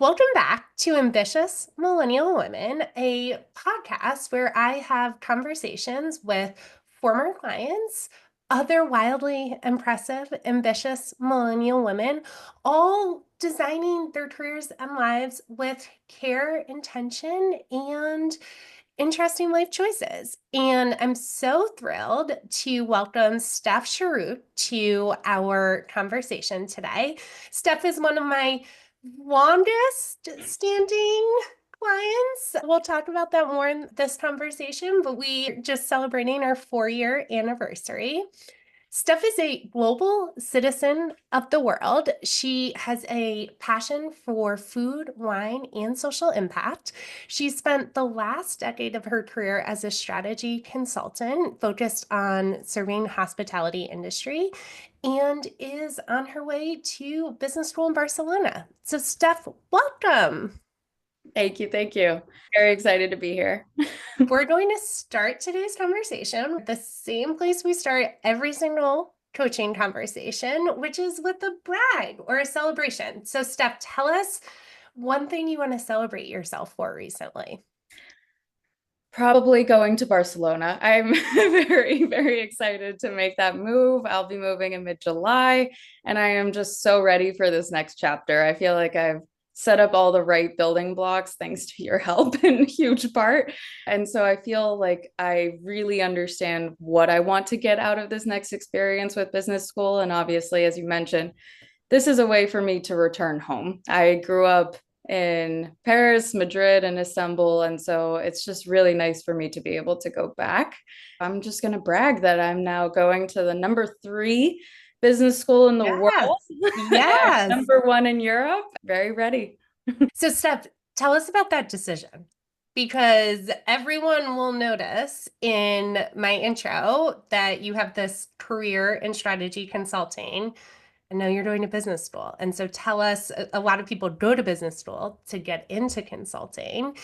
Welcome back to Ambitious Millennial Women, a podcast where I have conversations with former clients, other wildly impressive, ambitious millennial women, all designing their careers and lives with care, intention, and interesting life choices. And I'm so thrilled to welcome Steph Charouk to our conversation today. Steph is one of my longest standing clients. We'll talk about that more in this conversation, but we're just celebrating our 4-year anniversary. Steph is a global citizen of the world. She has a passion for food, wine, and social impact. She spent the last decade of her career as a strategy consultant focused on serving hospitality industry and is on her way to business school in Barcelona. So Steph, welcome. Thank you. Thank you. Very excited to be here. We're going to start today's conversation with the same place we start every single coaching conversation, which is with a brag or a celebration. So, Steph, tell us one thing you want to celebrate yourself for recently. Probably going to Barcelona. I'm very, very excited to make that move. I'll be moving in mid-July, and I am just so ready for this next chapter. I feel like I've set up all the right building blocks thanks to your help in huge part. And so I feel like I really understand what I want to get out of this next experience with business school. And obviously, as you mentioned, this is a way for me to return home. I grew up in Paris, Madrid, and Istanbul. And so it's just really nice for me to be able to go back. I'm just going to brag that I'm now going to the number 3 business school in the world Yes. and Yes. number 1 in Europe. Very ready. So, Steph, tell us about that decision because everyone will notice in my intro that you have this career in strategy consulting. And now you're going to business school. And so tell us, a lot of people go to business school to get into consulting,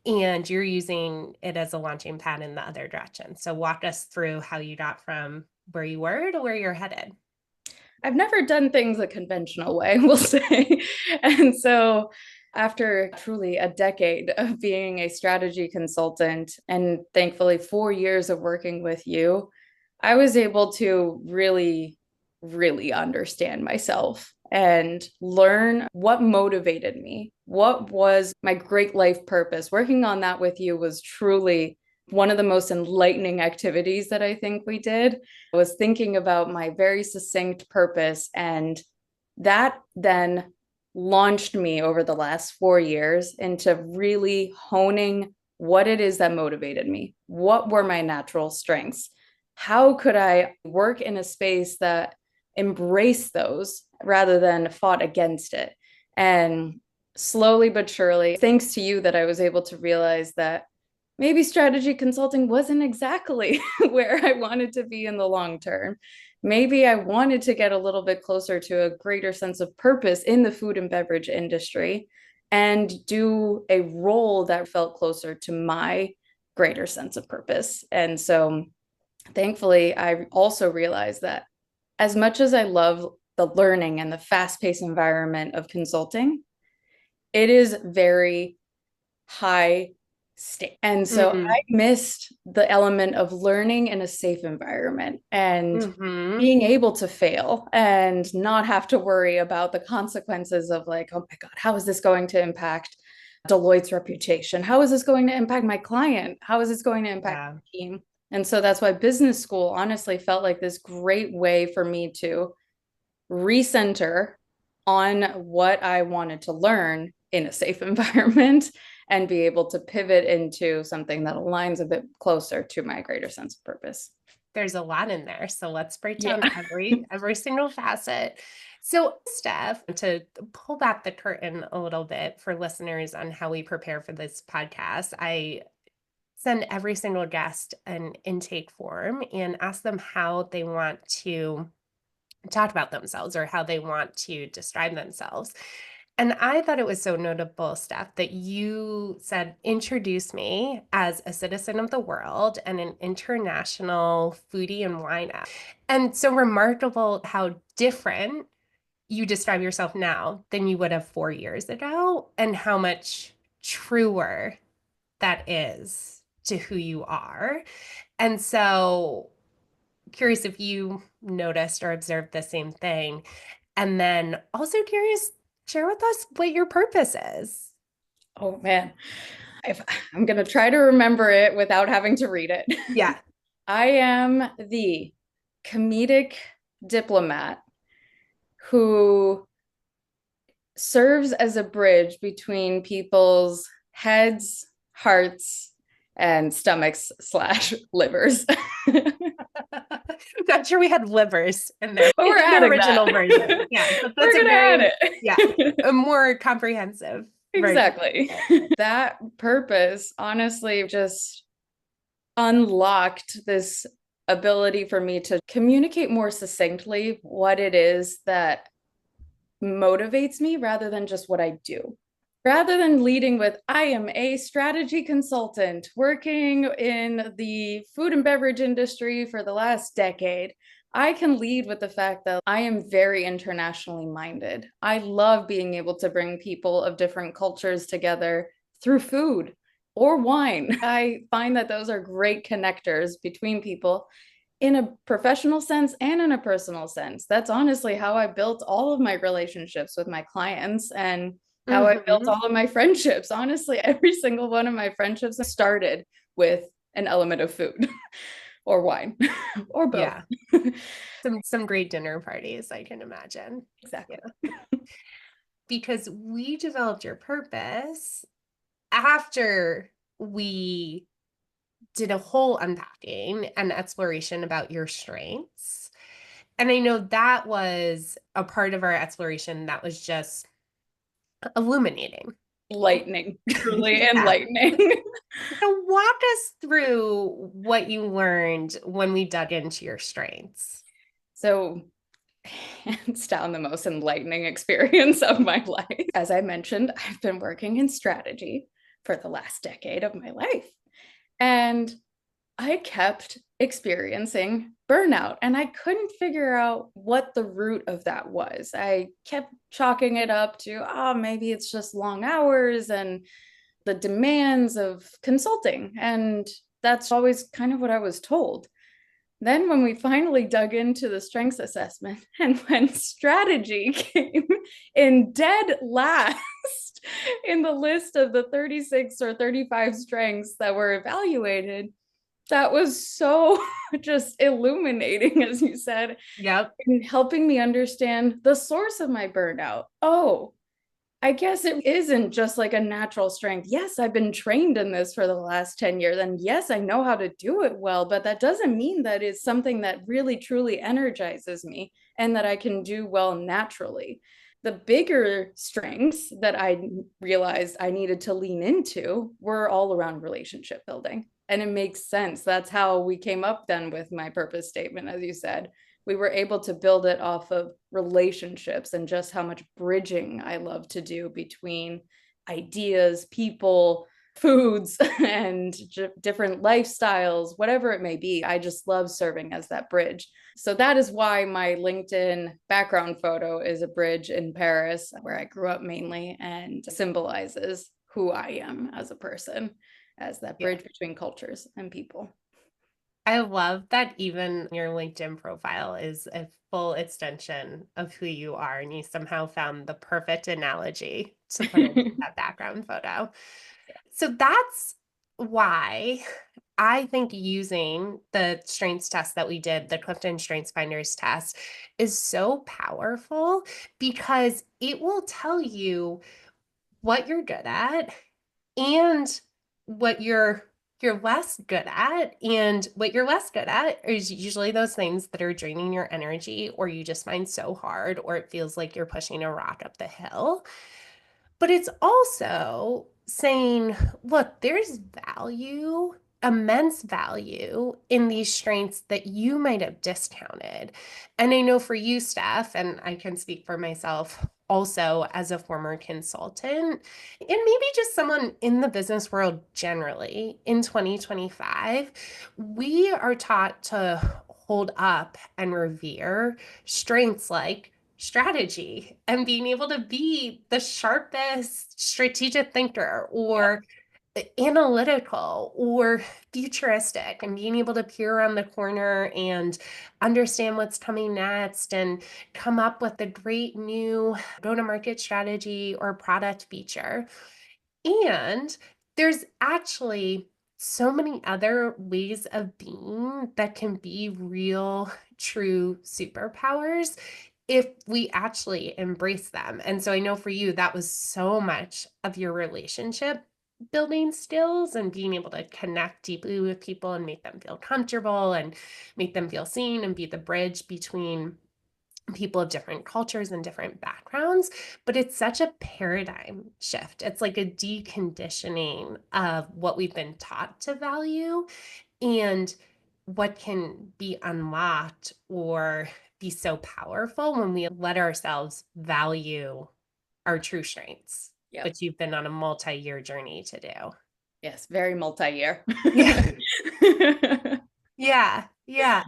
and you're using it as a launching pad in the other direction. So walk us through how you got from where you were to where you're headed. I've never done things a conventional way, we'll say. And so, after truly a decade of being a strategy consultant and thankfully 4 years of working with you, I was able to really, really understand myself and learn what motivated me. What was my great life purpose? Working on that with you was truly one of the most enlightening activities that I think we did. I was thinking about my very succinct purpose, and that then launched me over the last 4 years into really honing what it is that motivated me. What were my natural strengths? How could I work in a space that embraced those rather than fought against it? And slowly but surely, thanks to you, that I was able to realize that maybe strategy consulting wasn't exactly where I wanted to be in the long term. Maybe I wanted to get a little bit closer to a greater sense of purpose in the food and beverage industry and do a role that felt closer to my greater sense of purpose. And so thankfully, I also realized that as much as I love the learning and the fast paced environment of consulting, it is very high stake. And so Mm-hmm. I missed the element of learning in a safe environment and Mm-hmm. being able to fail and not have to worry about the consequences of, like, oh my God, how is this going to impact Deloitte's reputation? How is this going to impact my client? How is this going to impact Yeah. the team? And so that's why business school honestly felt like this great way for me to recenter on what I wanted to learn in a safe environment and be able to pivot into something that aligns a bit closer to my greater sense of purpose. There's a lot in there. So let's break Yeah. down every single facet. So, Steph, to pull back the curtain a little bit for listeners on how we prepare for this podcast, I send every single guest an intake form and ask them how they want to talk about themselves or how they want to describe themselves. And I thought it was so notable, Steph, that you said, introduce me as a citizen of the world and an international foodie and wino. And so remarkable how different you describe yourself now than you would have 4 years ago, and how much truer that is to who you are. And so, curious if you noticed or observed the same thing. And then also curious, share with us what your purpose is. Oh man, if I'm going to try to remember it without having to read it. Yeah. I am the comedic diplomat who serves as a bridge between people's heads, hearts, and stomachs slash livers. Not sure we had livers in there But we're in the adding that. original version. Yeah, but that's We're a gonna add very, yeah, it. a more comprehensive version Exactly. of it. That purpose honestly just unlocked this ability for me to communicate more succinctly what it is that motivates me rather than just what I do. Rather than leading with, I am a strategy consultant working in the food and beverage industry for the last decade, I can lead with the fact that I am very internationally minded. I love being able to bring people of different cultures together through food or wine. I find that those are great connectors between people in a professional sense and in a personal sense. That's honestly how I built all of my relationships with my clients and how I built Mm-hmm. all of my friendships. Honestly, every single one of my friendships started with an element of food or wine or both. Yeah. Some great dinner parties, I can imagine. Exactly. Yeah. Because we developed your purpose after we did a whole unpacking and exploration about your strengths. And I know that was a part of our exploration that was just illuminating. Lightning, truly Yeah. enlightening. So walk us through what you learned when we dug into your strengths. So, hands down, the most enlightening experience of my life. As I mentioned, I've been working in strategy for the last decade of my life. And I kept experiencing burnout and I couldn't figure out what the root of that was. I kept chalking it up to, oh, maybe it's just long hours and the demands of consulting. And that's always kind of what I was told. Then, when we finally dug into the strengths assessment and when strategy came in dead last in the list of the 36 or 35 strengths that were evaluated, that was so just illuminating, as you said, Yep. in helping me understand the source of my burnout. Oh, I guess it isn't just like a natural strength. Yes, I've been trained in this for the last 10 years. And yes, I know how to do it well, but that doesn't mean that it's something that really truly energizes me and that I can do well naturally. The bigger strengths that I realized I needed to lean into were all around relationship building. And it makes sense. That's how we came up then with my purpose statement, as you said. We were able to build it off of relationships and just how much bridging I love to do between ideas, people, foods, and different lifestyles, whatever it may be. I just love serving as that bridge. So that is why my LinkedIn background photo is a bridge in Paris, where I grew up mainly, and symbolizes who I am as a person, as that Yeah. bridge between cultures and people. I love that even your LinkedIn profile is a full extension of who you are, and you somehow found the perfect analogy to put into that background photo. So that's why I think using the strengths test that we did, the Clifton Strengths Finders test, is so powerful because it will tell you what you're good at and what you're less good at. And what you're less good at is usually those things that are draining your energy, or you just find so hard, or it feels like you're pushing a rock up the hill. But it's also saying, look, there's value, immense value in these strengths that you might have discounted. And I know for you, Steph, and I can speak for myself also as a former consultant, and maybe just someone in the business world generally in 2025, we are taught to hold up and revere strengths like strategy and being able to be the sharpest strategic thinker or analytical or futuristic and being able to peer around the corner and understand what's coming next and come up with a great new go-to-market strategy or product feature. And there's actually so many other ways of being that can be real, true superpowers if we actually embrace them. And so I know for you, that was so much of your relationship building skills and being able to connect deeply with people and make them feel comfortable and make them feel seen and be the bridge between people of different cultures and different backgrounds, but it's such a paradigm shift. It's like a deconditioning of what we've been taught to value and what can be unlocked or be so powerful when we let ourselves value our true strengths, Yep. which you've been on a multi-year journey to do. Yes, very multi-year. Yeah. Yeah. Yeah.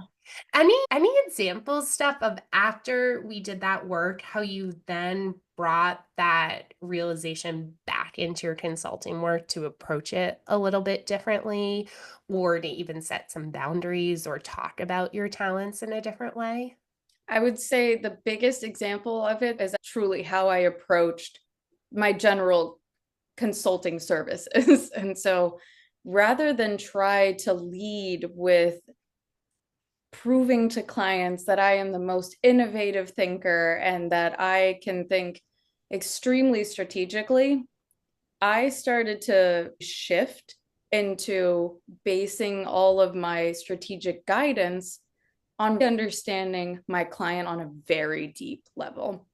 Any examples, Steph, of after we did that work, how you then brought that realization back into your consulting work to approach it a little bit differently, or to even set some boundaries or talk about your talents in a different way? I would say the biggest example of it is truly how I approached my general consulting services. And so rather than try to lead with proving to clients that I am the most innovative thinker and that I can think extremely strategically, I started to shift into basing all of my strategic guidance on understanding my client on a very deep level.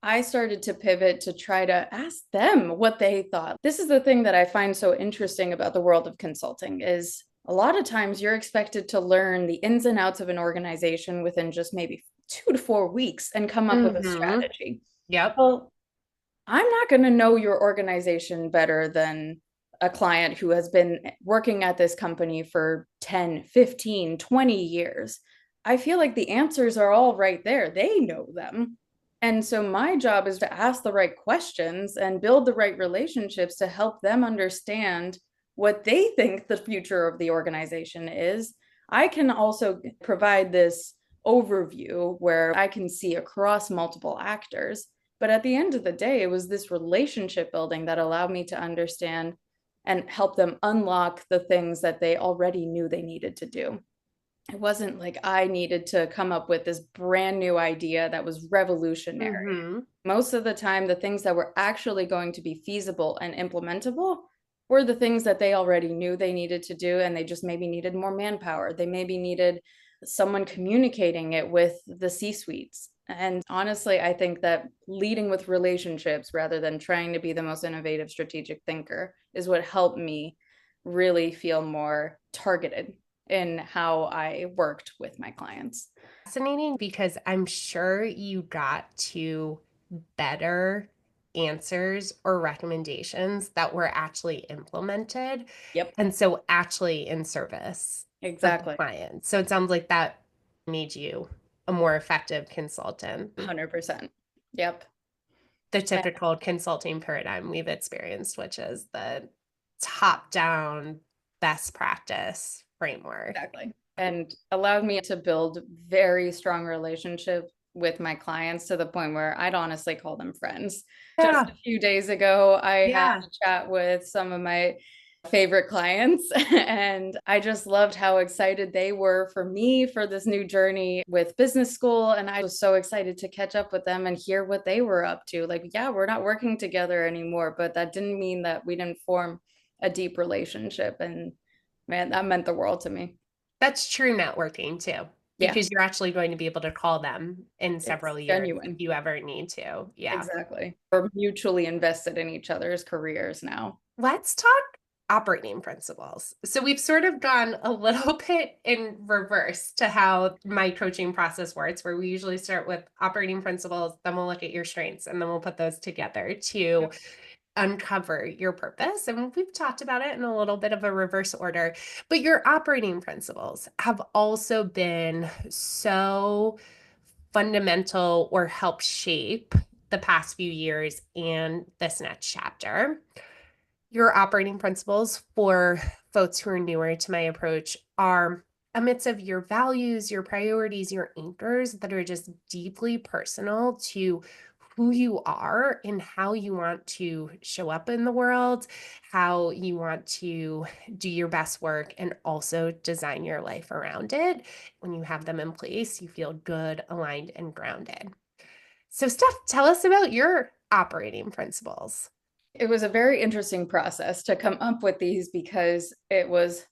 I started to pivot to try to ask them what they thought. This is the thing that I find so interesting about the world of consulting is a lot of times you're expected to learn the ins and outs of an organization within just maybe 2 to 4 weeks and come up with a Mm-hmm. strategy. Yep. Well, I'm not going to know your organization better than a client who has been working at this company for 10, 15, 20 years. I feel like the answers are all right there. They know them. And so my job is to ask the right questions and build the right relationships to help them understand what they think the future of the organization is. I can also provide this overview where I can see across multiple actors. But at the end of the day, it was this relationship building that allowed me to understand and help them unlock the things that they already knew they needed to do. It wasn't like I needed to come up with this brand new idea that was revolutionary. Mm-hmm. Most of the time, the things that were actually going to be feasible and implementable were the things that they already knew they needed to do, and they just maybe needed more manpower. They maybe needed someone communicating it with the C suites. And honestly, I think that leading with relationships rather than trying to be the most innovative strategic thinker is what helped me really feel more targeted in how I worked with my clients. Fascinating because I'm sure you got to better answers or recommendations that were actually implemented Yep, and so actually in service of the exactly. client. So it sounds like that made you a more effective consultant. 100%. Yep. The typical consulting paradigm we've experienced, which is the top down best practice framework. Exactly. And allowed me to build very strong relationships with my clients to the point where I'd honestly call them friends. Just Yeah. a few days ago, I had Yeah. a chat with some of my favorite clients, and I just loved how excited they were for me for this new journey with business school. And I was so excited to catch up with them and hear what they were up to. Like, yeah, we're not working together anymore, but that didn't mean that we didn't form a deep relationship. And man, that meant the world to me. That's true networking too, Yeah, because you're actually going to be able to call them in it's several years if genuine. you ever need to. Yeah. Exactly. We're mutually invested in each other's careers now. Let's talk operating principles. So we've sort of gone a little bit in reverse to how my coaching process works, where we usually start with operating principles, then we'll look at your strengths, and then we'll put those together to Yep. uncover your purpose. And we've talked about it in a little bit of a reverse order, but your operating principles have also been so fundamental or help shape the past few years and this next chapter. Your operating principles for folks who are newer to my approach are a mix of your values, your priorities, your anchors that are just deeply personal to who you are and how you want to show up in the world, how you want to do your best work, and also design your life around it. When you have them in place, you feel good, aligned, and grounded. So, Steph, tell us about your operating principles. It was a very interesting process to come up with these because it was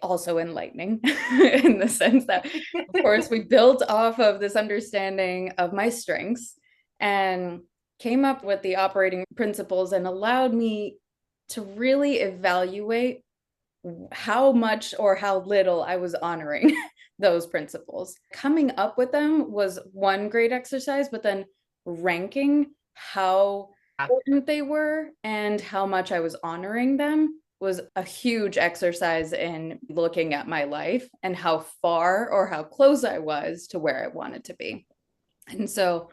also enlightening in the sense that, of course, we built off of this understanding of my strengths and came up with the operating principles and allowed me to really evaluate how much or how little I was honoring those principles. Coming up with them was one great exercise, but then ranking how important they were and how much I was honoring them was a huge exercise in looking at my life and how far or how close I was to where I wanted to be. And so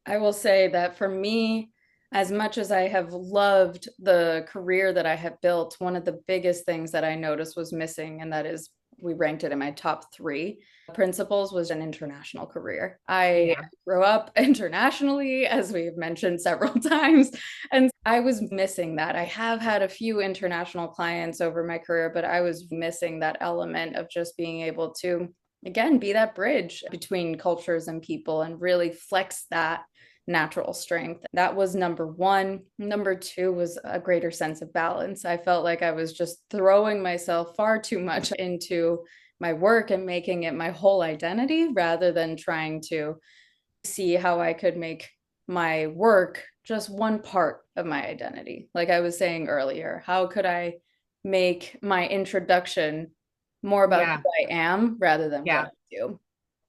I will say that for me, as much as I have loved the career that I have built, one of the biggest things that I noticed was missing, and that is we ranked it in my top three principles, was an international career. I grew up internationally, as we've mentioned several times, and I was missing that. I have had a few international clients over my career, but I was missing that element of just being able to, again, be that bridge between cultures and people and really flex that natural strength. That was number one. Number two was a greater sense of balance. I felt like I was just throwing myself far too much into my work and making it my whole identity rather than trying to see how I could make my work just one part of my identity. Like I was saying earlier, how could I make my introduction more about Yeah. who I am rather than what Yeah. I do?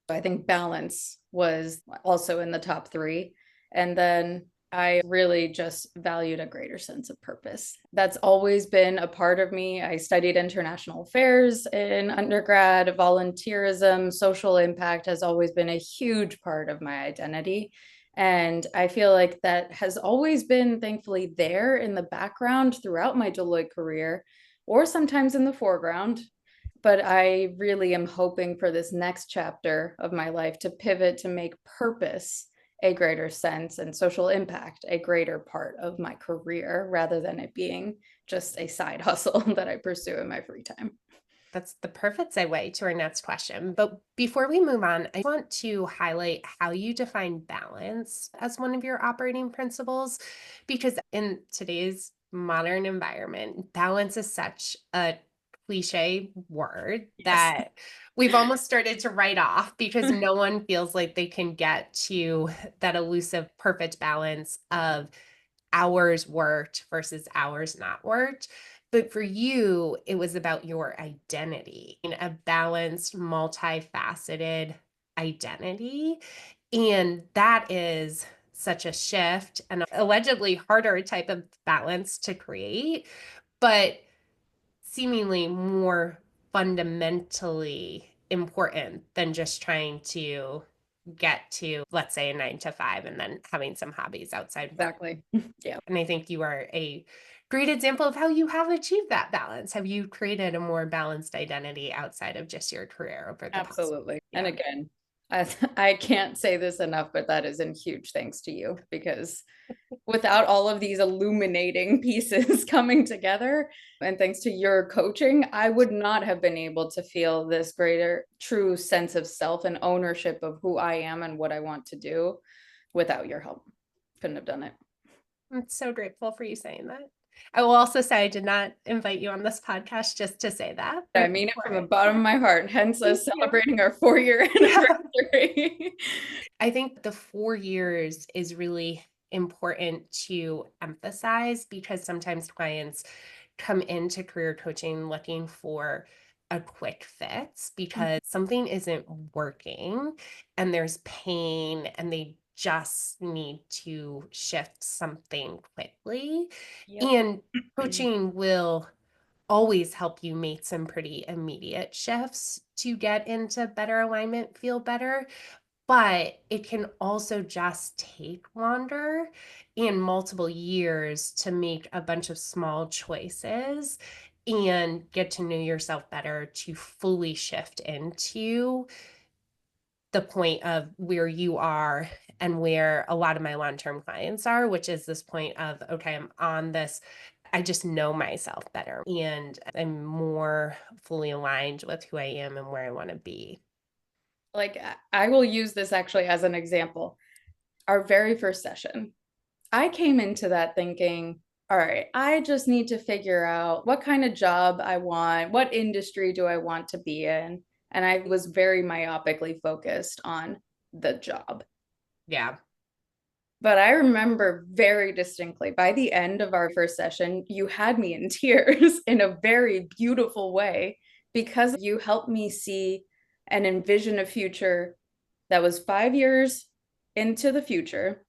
I think balance was also in the top three. And then I really just valued a greater sense of purpose. That's always been a part of me. I studied international affairs in undergrad, volunteerism, social impact has always been a huge part of my identity. And I feel like that has always been, thankfully, there in the background throughout my Deloitte career, or sometimes in the foreground. But I really am hoping for this next chapter of my life to pivot to make purpose a greater sense and social impact a greater part of my career rather than it being just a side hustle that I pursue in my free time. That's the perfect segue to our next question. But before we move on, I want to highlight how you define balance as one of your operating principles, because in today's modern environment, balance is such a cliche word Yes. that we've almost started to write off because no one feels like they can get to that elusive perfect balance of hours worked versus hours not worked. But for you, it was about your identity, in a balanced, multifaceted identity. And that is such a shift and allegedly harder type of balance to create, but seemingly more fundamentally important than just trying to get to, let's say, a 9 to 5 and then having some hobbies outside work. Exactly. Yeah. And I think you are a great example of how you have achieved that balance. Have you created a more balanced identity outside of just your career over the past? Absolutely. And Yeah. again, I can't say this enough, but that is in huge thanks to you because without all of these illuminating pieces coming together, and thanks to your coaching, I would not have been able to feel this greater true sense of self and ownership of who I am and what I want to do without your help. Couldn't have done it. I'm so grateful for you saying that. I will also say I did not invite you on this podcast just to say that. I Grateful mean it for from the bottom of my heart, hence Thank us you. celebrating our 4 year Yeah. anniversary. I think the 4 years is really important to emphasize because sometimes clients come into career coaching looking for a quick fix because something isn't working and there's pain and they just need to shift something quickly. Yep. And coaching will always help you make some pretty immediate shifts to get into better alignment, feel better. but it can also just take longer and multiple years to make a bunch of small choices and get to know yourself better to fully shift into the point of where you are and where a lot of my long-term clients are, which is this point of, okay, I'm on this. I just know myself better and I'm more fully aligned with who I am and where I want to be. Like, I will use this actually as an example. Our very first session, I came into that thinking, all right, I just need to figure out what kind of job I want, what industry do I want to be in. And I was very myopically focused on the job. Yeah. But I remember very distinctly by the end of our first session, you had me in tears in a very beautiful way because you helped me see and envision a future that was 5 years into the future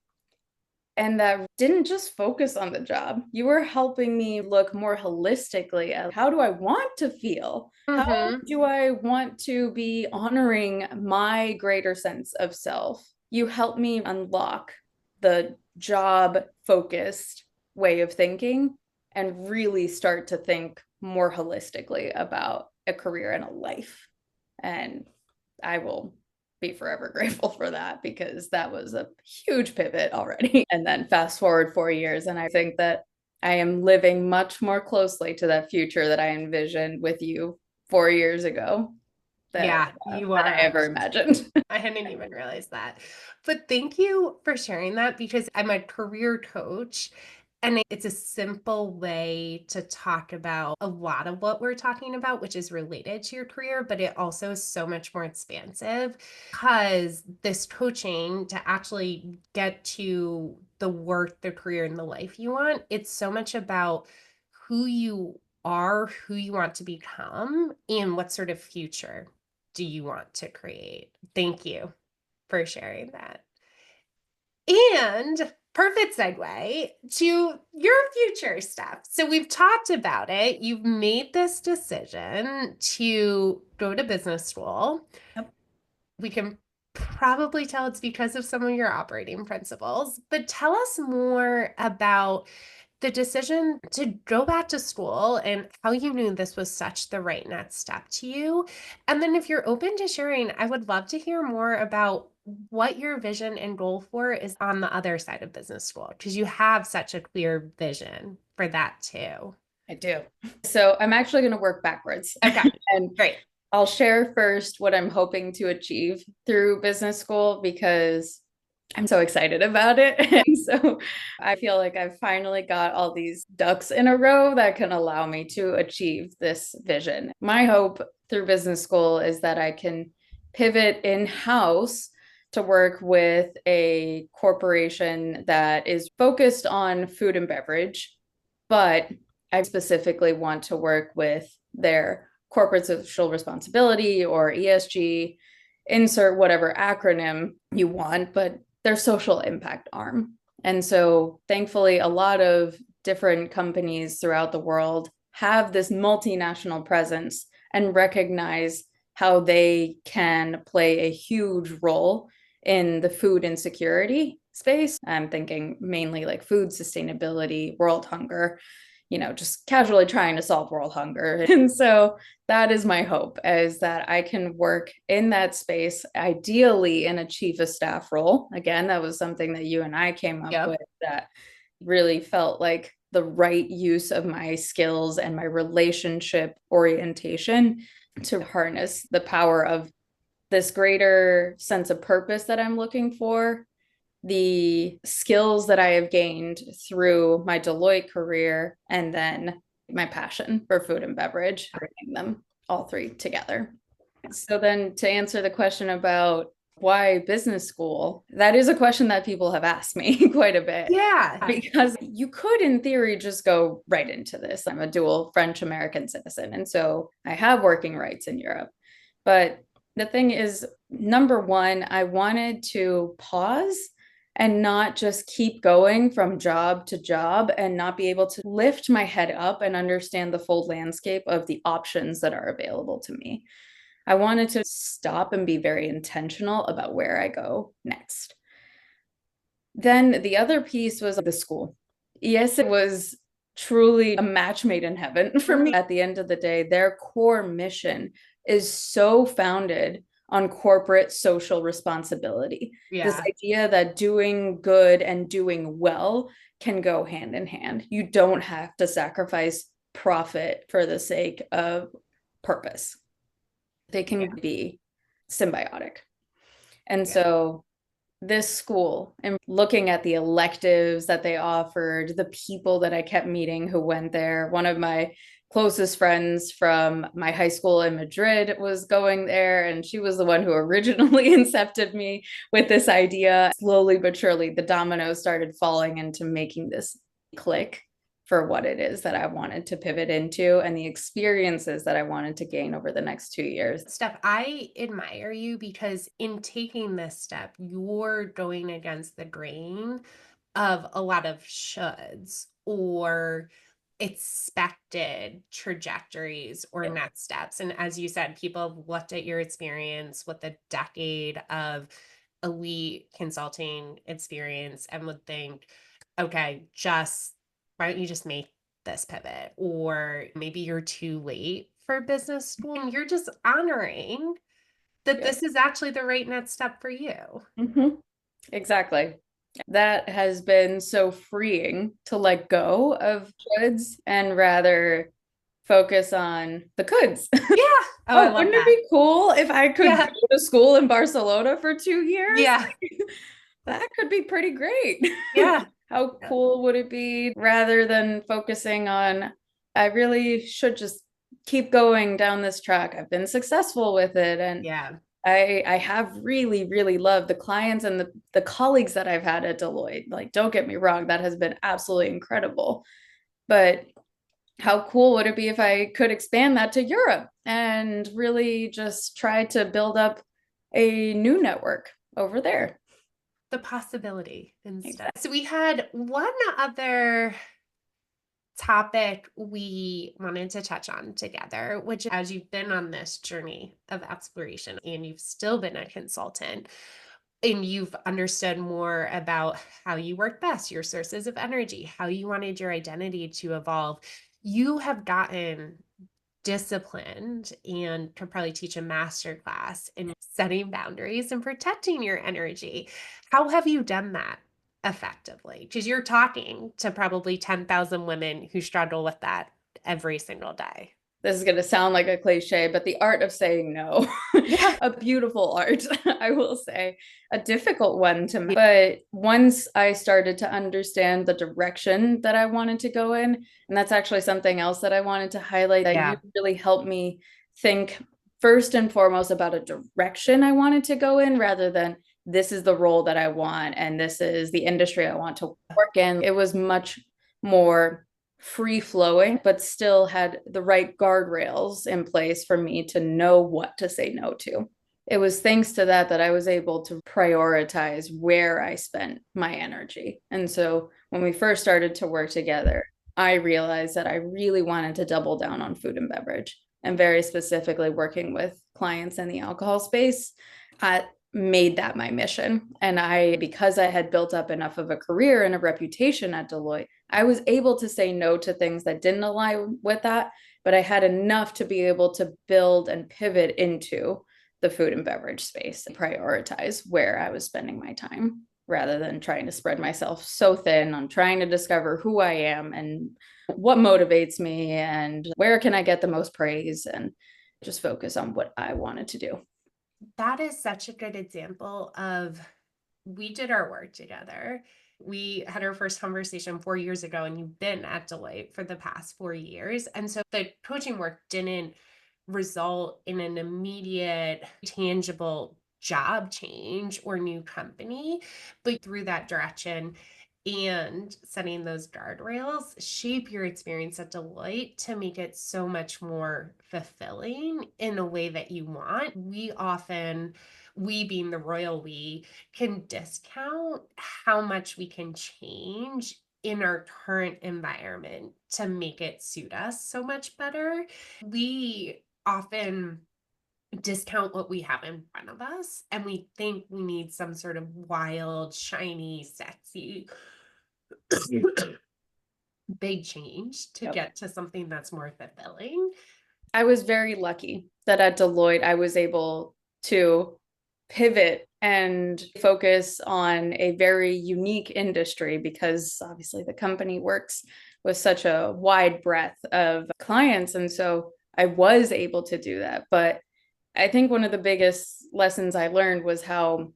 and that didn't just focus on the job. You were helping me look more holistically at how do I want to feel? How Mm-hmm. do I want to be honoring my greater sense of self? You helped me unlock the job focused way of thinking and really start to think more holistically about a career and a life. And I will be forever grateful for that because that was a huge pivot already. And then fast forward 4 years, and I think that I am living much more closely to that future that I envisioned with you 4 years ago Yeah, you than are I ever actually. imagined. I hadn't even realized that. But thank you for sharing that because I'm a career coach and it's a simple way to talk about a lot of what we're talking about, which is related to your career, but it also is so much more expansive because this coaching to actually get to the work, the career, and the life you want, it's so much about who you are, who you want to become, and what sort of future do you want to create? Thank you for sharing that. And perfect segue to your future stuff. So we've talked about it. You've made this decision to go to business school. Yep. We can probably tell it's because of some of your operating principles, but tell us more about the decision to go back to school and how you knew this was such the right next step to you. And then, if you're open to sharing, I would love to hear more about what your vision and goal for is on the other side of business school, because you have such a clear vision for that too. I do. So I'm actually going to work backwards. Okay, And great. I'll share first what I'm hoping to achieve through business school because I'm so excited about it. And so I feel like I've finally got all these ducks in a row that can allow me to achieve this vision. My hope through business school is that I can pivot in house to work with a corporation that is focused on food and beverage, but I specifically want to work with their corporate social responsibility or ESG, insert whatever acronym you want, but their social impact arm. And so, thankfully, a lot of different companies throughout the world have this multinational presence and recognize how they can play a huge role in the food insecurity space. I'm thinking mainly like food sustainability, world hunger, just casually trying to solve world hunger. And so that is my hope, is that I can work in that space, ideally in a chief of staff role. Again, that was something that you and I came up Yep. with that really felt like the right use of my skills and my relationship orientation to harness the power of this greater sense of purpose that I'm looking for, the skills that I have gained through my Deloitte career, and then my passion for food and beverage, bringing them all three together. So, then to answer the question about why business school, that is a question that people have asked me quite a bit Yeah. because you could, in theory, just go right into this. I'm a dual French American citizen, and so I have working rights in Europe. But the thing is, number one, I wanted to pause and not just keep going from job to job and not be able to lift my head up and understand the full landscape of the options that are available to me. I wanted to stop and be very intentional about where I go next. Then the other piece was the school. Yes, it was truly a match made in heaven for me. Mhm. At the end of the day, their core mission is so founded on corporate social responsibility. This Yeah. idea that doing good and doing well can go hand in hand. You don't have to sacrifice profit for the sake of purpose. They Yeah. can be symbiotic. And Yeah. so this school and looking at the electives that they offered, the people that I kept meeting who went there. One of my closest friends from my high school in Madrid was going there, and she was the one who originally incepted me with this idea. Slowly but surely, the dominoes started falling into making this click for what it is that I wanted to pivot into and the experiences that I wanted to gain over the next 2 years. Steph, I admire you because in taking this step, you're going against the grain of a lot of shoulds or expected trajectories or next steps. And as you said, people have looked at your experience with a decade of elite consulting experience and would think, okay, just why don't you just make this pivot? Or maybe you're too late for business school and you're just honoring that Yep. this is actually the right next step for you. Mm-hmm. Exactly. That has been so freeing to let go of shoulds and rather focus on the coulds. Yeah. Oh, I Oh, love wouldn't it that. be cool if I could Yeah. go to school in Barcelona for 2 years? Yeah. That could be pretty great. Yeah. How cool would it be rather than focusing on, I really should just keep going down this track. I've been successful with it. And Yeah. I have really, really loved the clients and the colleagues that I've had at Deloitte. Like, don't get me wrong, that has been absolutely incredible. But how cool would it be if I could expand that to Europe and really just try to build up a new network over there? The possibility instead. Exactly. So we had one other topic we wanted to touch on together, which as you've been on this journey of exploration and you've still been a consultant and you've understood more about how you work best, your sources of energy, how you wanted your identity to evolve, you have gotten disciplined and could probably teach a master class in setting boundaries and protecting your energy. How have you done that effectively? Because you're talking to probably 10,000 women who struggle with that every single day. This is going to sound like a cliche, but the art of saying no, Yeah. a beautiful art, I will say, a difficult one to, but once I started to understand the direction that I wanted to go in, and that's actually something else that I wanted to highlight that you Yeah. really helped me think first and foremost about a direction I wanted to go in rather than this is the role that I want and this is the industry I want to work in. It was much more free flowing, but still had the right guardrails in place for me to know what to say no to. It was thanks to that that I was able to prioritize where I spent my energy. And so when we first started to work together, I realized that I really wanted to double down on food and beverage and very specifically working with clients in the alcohol space. I made that my mission. And because I had built up enough of a career and a reputation at Deloitte, I was able to say no to things that didn't align with that, but I had enough to be able to build and pivot into the food and beverage space and prioritize where I was spending my time rather than trying to spread myself so thin on trying to discover who I am and what motivates me and where can I get the most praise and just focus on what I wanted to do. That is such a good example of we did our work together. We had our first conversation 4 years ago, and you've been at Deloitte for the past 4 years. And so the coaching work didn't result in an immediate, tangible job change or new company, but through that direction and setting those guardrails shape your experience at Deloitte to make it so much more fulfilling in a way that you want. We being the royal we, can discount how much we can change in our current environment to make it suit us so much better. We often discount what we have in front of us and we think we need some sort of wild, shiny, sexy, big change to Yep. get to something that's more fulfilling. I was very lucky that at Deloitte, I was able to pivot and focus on a very unique industry because obviously the company works with such a wide breadth of clients. And so I was able to do that. But I think one of the biggest lessons I learned was how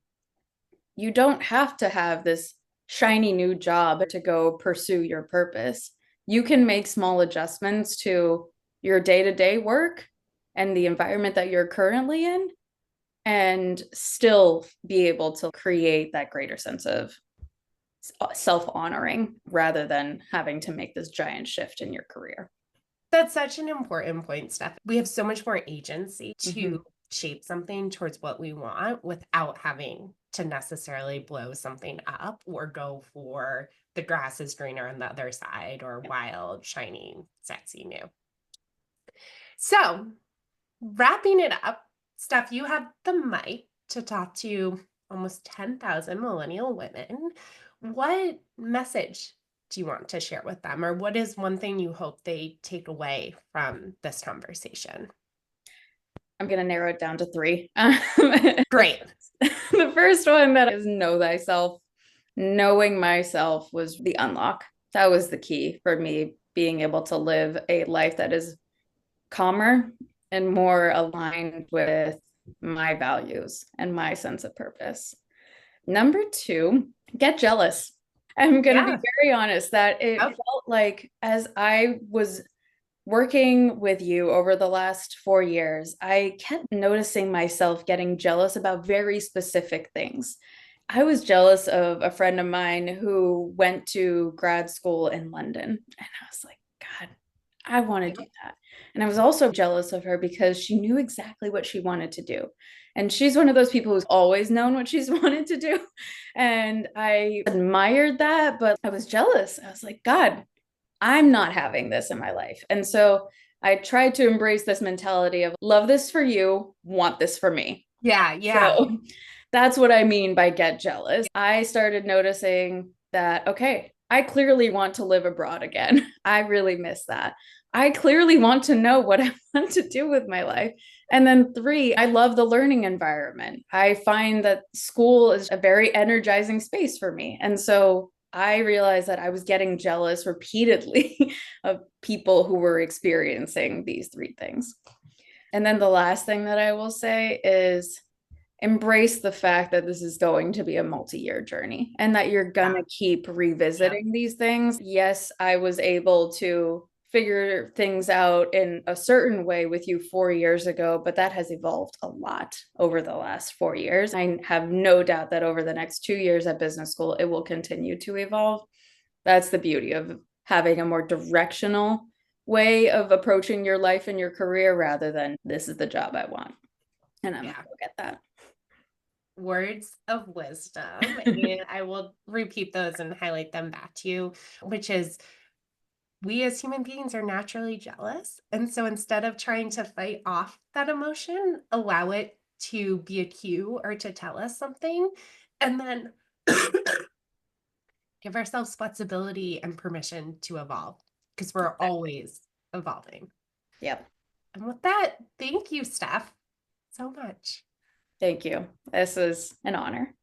you don't have to have this shiny new job to go pursue your purpose. You can make small adjustments to your day to day work and the environment that you're currently in and still be able to create that greater sense of self honoring rather than having to make this giant shift in your career. That's such an important point, Steph. We have so much more agency Mm-hmm. to shape something towards what we want without having to necessarily blow something up or go for the grass is greener on the other side or wild, shiny, sexy new. So, wrapping it up, Steph, you have the mic to talk to almost 10,000 millennial women. What message do you want to share with them? Or what is one thing you hope they take away from this conversation? I'm going to narrow it down to three. Great. The first one that is know thyself. Knowing myself was the unlock. That was the key for me being able to live a life that is calmer and more aligned with my values and my sense of purpose. Number two, get jealous. I'm going to be Yeah. very honest that it Oh, felt like as I was working with you over the last 4 years, I kept noticing myself getting jealous about very specific things. I was jealous of a friend of mine who went to grad school in London. And I was like, God, I want to do that. And I was also jealous of her because she knew exactly what she wanted to do. And she's one of those people who's always known what she's wanted to do. And I admired that, but I was jealous. I was like, God, I'm not having this in my life. And so I tried to embrace this mentality of love this for you, want this for me. yeah, yeah. So that's what I mean by get jealous. I started noticing that, okay, I clearly want to live abroad again. I really miss that. I clearly want to know what I want to do with my life. And then three, I love the learning environment. I find that school is a very energizing space for me. And so I realized that I was getting jealous repeatedly of people who were experiencing these three things. And then the last thing that I will say is embrace the fact that this is going to be a multi-year journey and that you're going Yeah. to keep Yeah. revisiting these things. Yes, I was able to figure things out in a certain way with you 4 years ago, but that has evolved a lot over the last 4 years. I have no doubt that over the next 2 years at business school, it will continue to evolve. That's the beauty of having a more directional way of approaching your life and your career rather than this is the job I want. And I'm going to Yeah. go get that. Words of wisdom. And I will repeat those and highlight them back to you, which is we as human beings are naturally jealous. And so instead of trying to fight off that emotion, allow it to be a cue or to tell us something. And then give ourselves flexibility and permission to evolve because we're Exactly. always evolving. Yep. And with that, thank you, Steph, so much. Thank you. This is an honor.